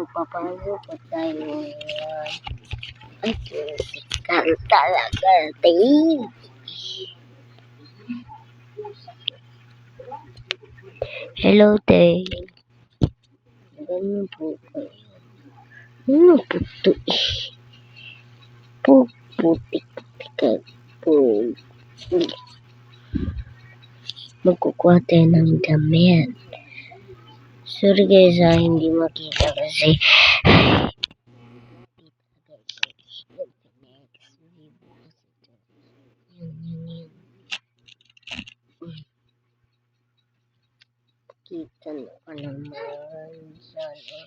Magpapalo pa tayo ngayon. Ay, physical talaga, Dave. Hello, Dave. Ganun po kayo. Ano po ito eh? Putik-putik po. Magkukuha tayo ng damit. Sorry guys hindi makita kasi yun. Kita nyo ka naman sana.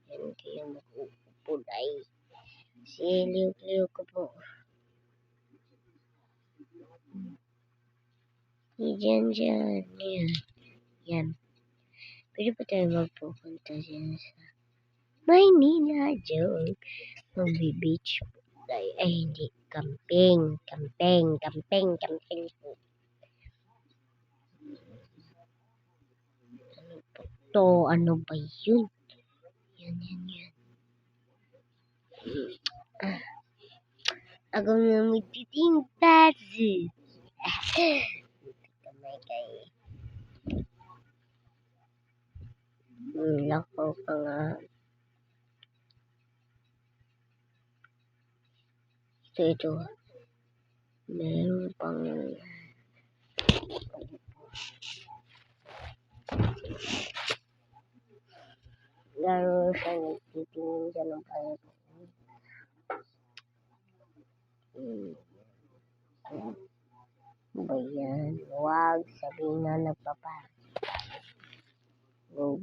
Yan kayo mag-upulay. Siliw-liw ko po. Yan. Yan. Pwede pa tayo magpupunta dyan sa Maynila joke. Mag-beach po tayo. Ay, hindi. Camping po. Ano po to? Ano ba yun? Yan. Ako na magtitintas. Kamay kayo. Lako ka nga. Ito. Meron pang laro siya nagtitingin siya ng pala. Ba yan? Huwag sabihin na nagpapa. Go.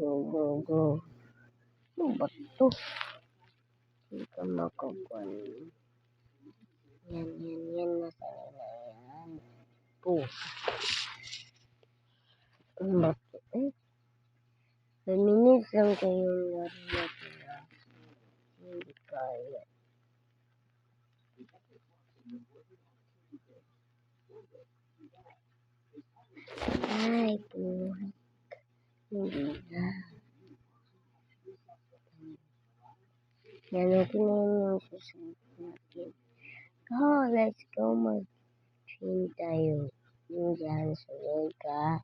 Ano ba ito? Hindi ka makakuan. Yan. Nasaan na yan? Ano ba ito? Minutes lang kayong laro natin. Hindi kaya. Ay, buhay. Hindi na. Yan natin na yung susunod natin. Let's go mag-train tayo. Yung dyan, sunod ka.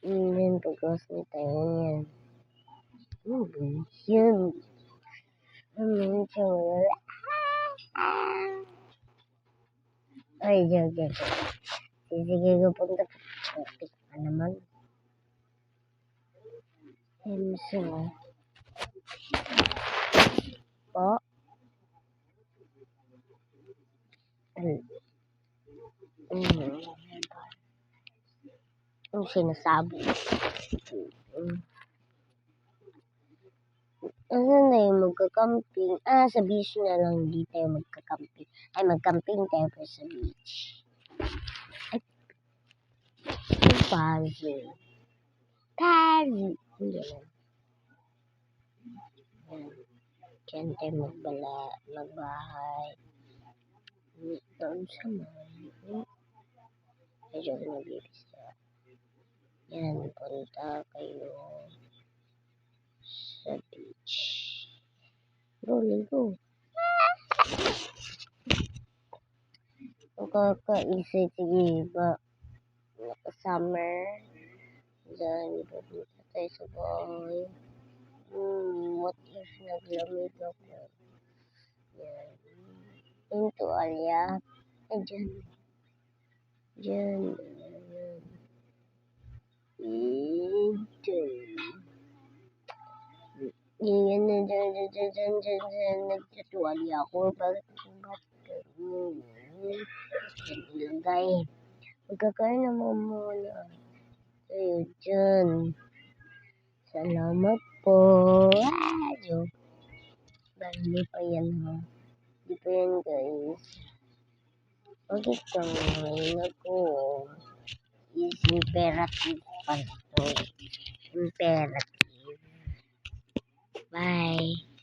Then, pag-crossing tayo yan. Ano ba yun? Ano siya wala? Ay, joke. Sige, punta pa naman. So, po. Ang sinasabi. Ano na yung magka-camping? Sa beach na lang. Hindi tayo magka-camping. Ay, mag-camping tayo pa sa beach. Ay, puzzle. Hindi lang. Diyan tayo magbahay. Doon sa mga. Ay, diyan mag-ibisa. Yan, punta kayo sa beach. Go. Nakakaisip, sige ba? Summer. Diyan, ipapunta tayo sa bahay. What if naglamig ako? Yan. Yung tuwalya. Ay, dyan. Dyan. Nagtatuwalya ako. Bakit ilagay? Magkakain naman muna. Tayo dyan. Salamat po. Hindi pa yan ha. Hindi pa yan guys. Bakit kang ngayon ako? Is imperative pa ito. Imperative. Bye.